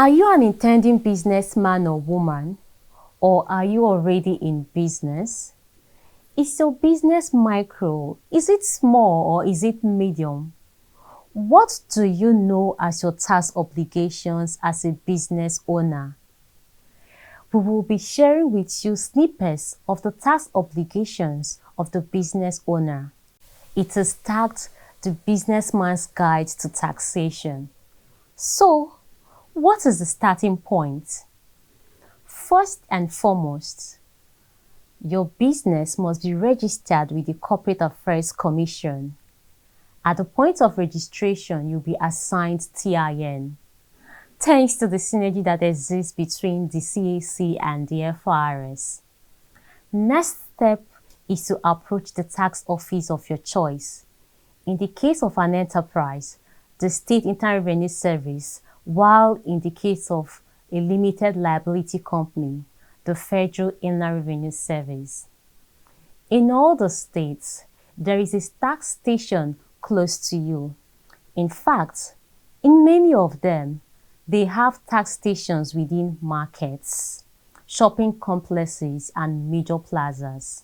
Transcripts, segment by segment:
Are you an intending businessman or woman? Or are you already in business? Is your business micro? Is it small or is it medium? What do you know as your tax obligations as a business owner? We will be sharing with you snippets of the tax obligations of the business owner. It is tagged the Businessman's Guide to Taxation. So, what is the starting point? First and foremost, your business must be registered with the Corporate Affairs Commission. At the point of registration, you'll be assigned TIN. Thanks to the synergy that exists between the CAC and the FRS. Next step is to approach the tax office of your choice. In the case of an enterprise, the State Internal Revenue Service, while in the case of a limited liability company, the Federal Inland Revenue Service. In all the states, there is a tax station close to you. In fact, in many of them, they have tax stations within markets, shopping complexes, and major plazas.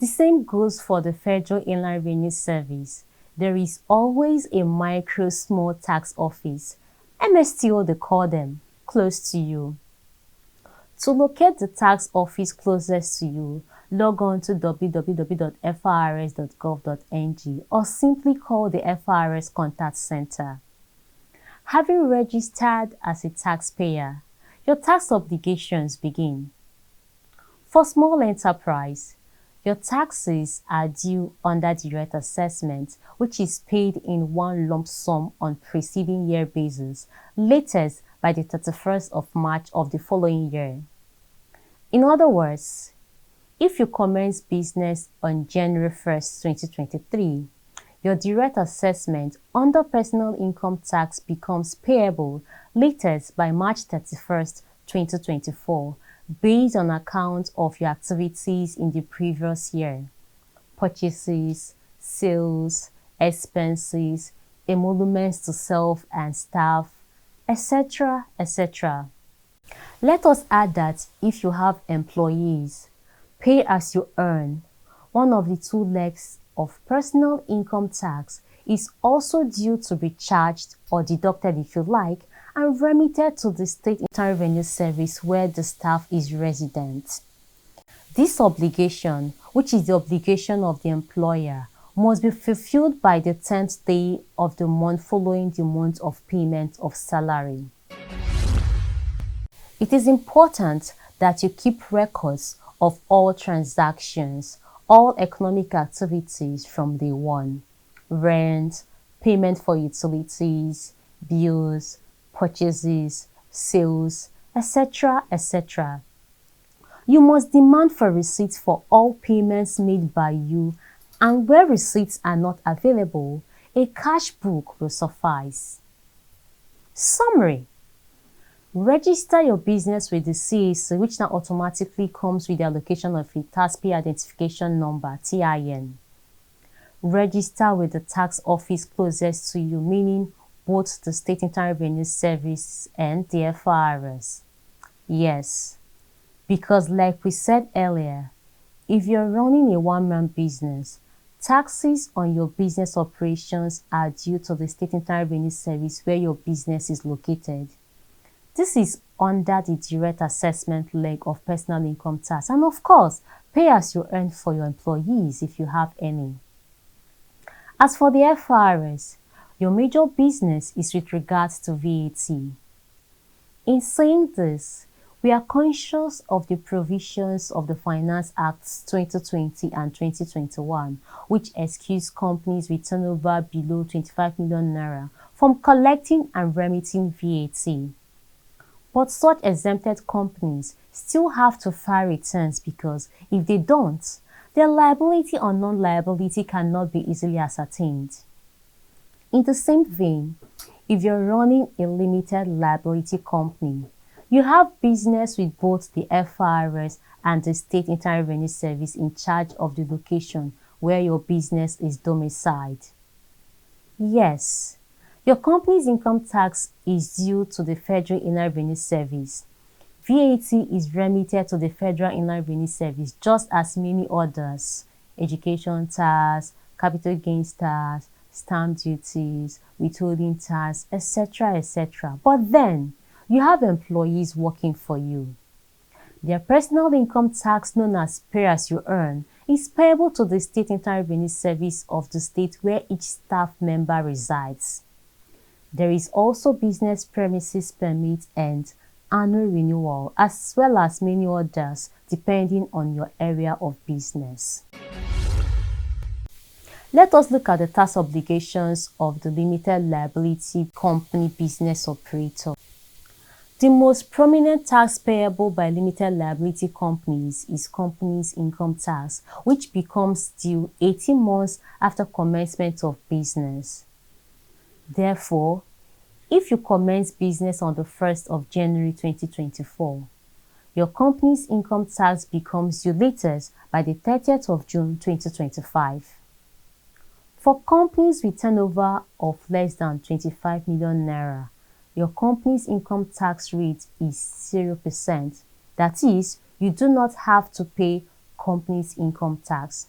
The same goes for the Federal Inland Revenue Service. There is always a micro small tax office, MSTO they call them, close to you. To locate the tax office closest to you, log on to www.frs.gov.ng or simply call the FRS Contact Center. Having registered as a taxpayer, your tax obligations begin. For small enterprise, your taxes are due under direct assessment, which is paid in one lump sum on preceding year basis, latest by the 31st of March of the following year. In other words, if you commence business on January 1st, 2023, your direct assessment under personal income tax becomes payable latest by March 31st, 2024, based on account of your activities in the previous year. Purchases, sales, expenses, emoluments to self and staff, etc., etc. Let us add that if you have employees, pay as you earn, one of the two legs of personal income tax, is also due to be charged or deducted if you like and remitted to the State Internal Revenue Service where the staff is resident. This obligation, which is the obligation of the employer, must be fulfilled by the 10th day of the month following the month of payment of salary. It is important that you keep records of all transactions, all economic activities from day one: rent, payment for utilities, bills, purchases, sales, etc., etc. You must demand for receipts for all payments made by you, and where receipts are not available, a cash book will suffice. Summary: register your business with the CAC, which now automatically comes with the allocation of a taxpayer identification number, TIN. Register with the tax office closest to you, meaning both the State Internal Revenue Service and the FRS. Yes, because like we said earlier, if you're running a one-man business, taxes on your business operations are due to the State Internal Revenue Service where your business is located. This is under the direct assessment leg of personal income tax, and of course, pay as you earn for your employees if you have any. As for the FRS, your major business is with regards to VAT. In saying this, we are conscious of the provisions of the Finance Acts 2020 and 2021, which excuse companies with turnover below 25 million naira from collecting and remitting VAT. But such exempted companies still have to file returns because if they don't, their liability or non-liability cannot be easily ascertained. In the same vein, if you're running a limited liability company, you have business with both the FRS and the State Internal Revenue Service in charge of the location where your business is domiciled. Yes, Your company's income tax is due to the Federal Inland Revenue Service. VAT is remitted to the Federal Inland Revenue Service just as many others: education tax, capital gains tax, stamp duties, withholding tax, etc., etc. But then, you have employees working for you. Their personal income tax, known as pay as you earn, is payable to the State Internal Revenue Service of the state where each staff member resides. There is also business premises permit and annual renewal, as well as many others depending on your area of business. Let us look at the tax obligations of the limited liability company business operator. The most prominent tax payable by limited liability companies is company's income tax, which becomes due 18 months after commencement of business. Therefore, if you commence business on the 1st of January 2024, your company's income tax becomes due latest by the 30th of June 2025. For companies with turnover of less than 25 million naira, your company's income tax rate is 0%. That is, you do not have to pay company's income tax.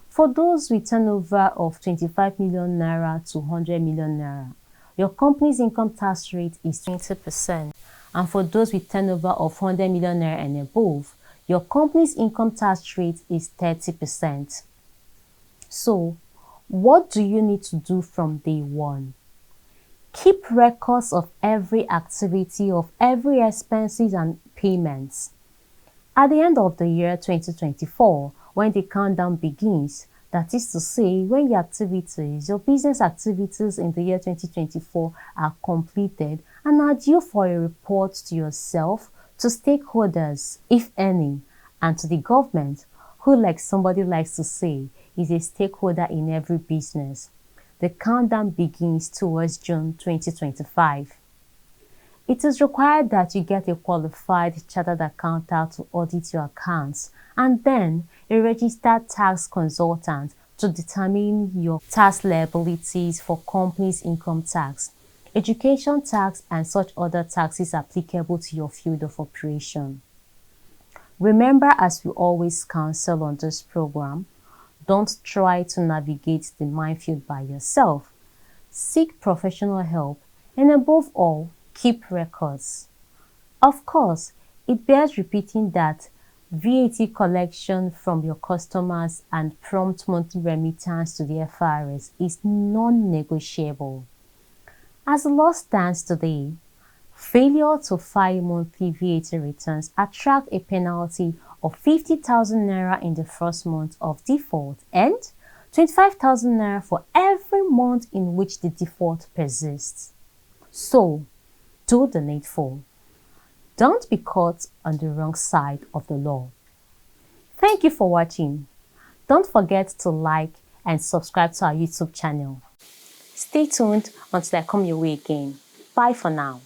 For those with turnover of 25 million naira to 100 million naira, your company's income tax rate is 20%. And for those with turnover of 100 million naira and above, your company's income tax rate is 30%. So, what do you need to do from day one? Keep records of every activity, of every expenses and payments. At the end of the year 2024, when the countdown begins, that is to say, when your business activities in the year 2024 are completed and are due for a report to yourself, to stakeholders, if any, and to the government, who, like somebody likes to say, is a stakeholder in every business. The countdown begins towards June 2025. It is required that you get a qualified chartered accountant to audit your accounts and then a registered tax consultant to determine your tax liabilities for company's income tax, education tax, and such other taxes applicable to your field of operation. Remember, as we always counsel on this program, don't try to navigate the minefield by yourself. Seek professional help and above all, keep records. Of course, it bears repeating that VAT collection from your customers and prompt monthly remittance to the FRS is non-negotiable. As the law stands today, failure to file monthly VAT returns attract a penalty of 50,000 naira in the first month of default and 25,000 naira for every month in which the default persists. So, do the needful. Don't be caught on the wrong side of the law. Thank you for watching. Don't forget to like and subscribe to our YouTube channel. Stay tuned until I come your way again. Bye for now.